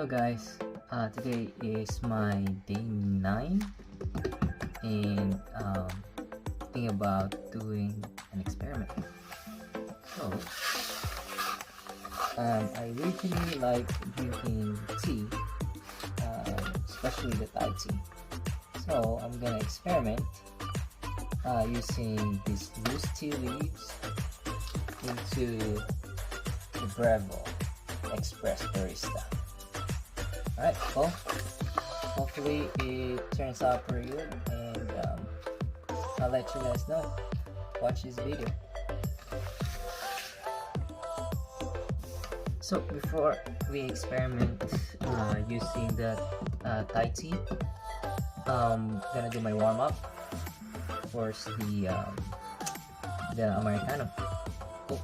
guys, today is my day 9 and thinking about doing an experiment. So I originally like drinking tea, especially the Thai tea. So I'm gonna experiment using these loose tea leaves into the Breville Barista. Alright, well, hopefully it turns out pretty good, and I'll let you guys know. Watch this video. So before we experiment using the Thai tea, I'm gonna do my warm up. First, the americano. Oh.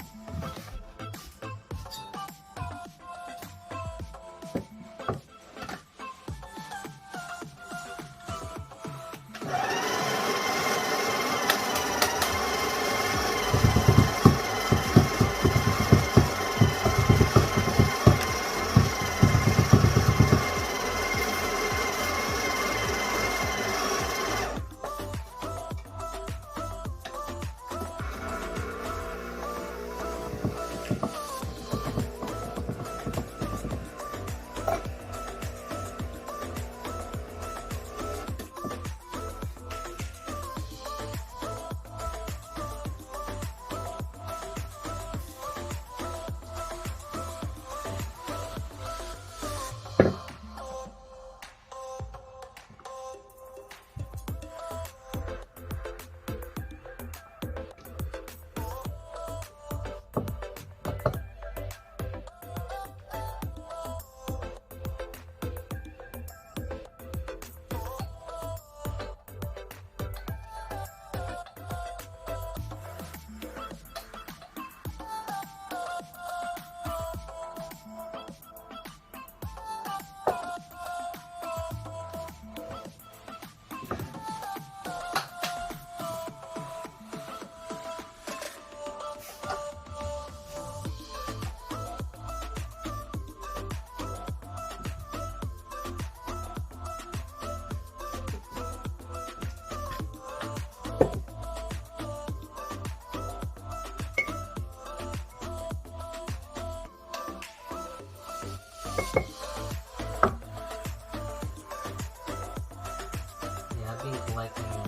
Collecting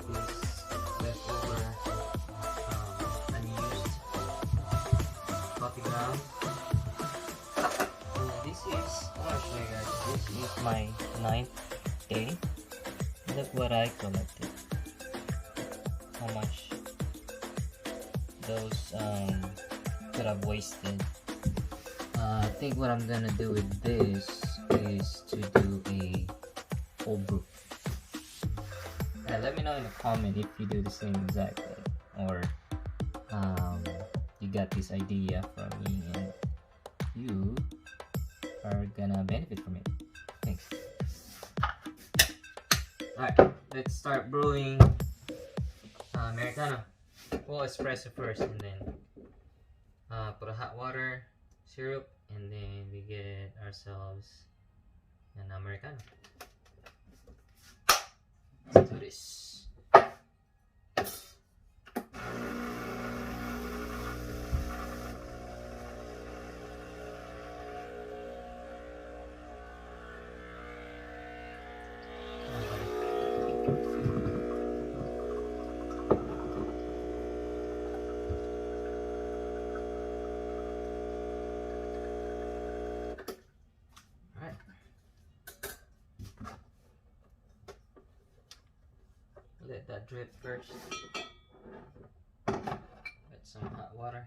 these leftover unused coffee grounds. This is, I want to show you guys, this is my 9th day. Look what I collected. How much those could have wasted. I think what I'm gonna do with this is to do a cold brew. Let me know in the comment if you do the same exactly, or you got this idea from me and you are gonna benefit from it. Thanks. Alright, let's start brewing americano. Well, espresso first, and then put a hot water, syrup, and then we get ourselves an americano. Let's do this. Let that drip first with some hot water.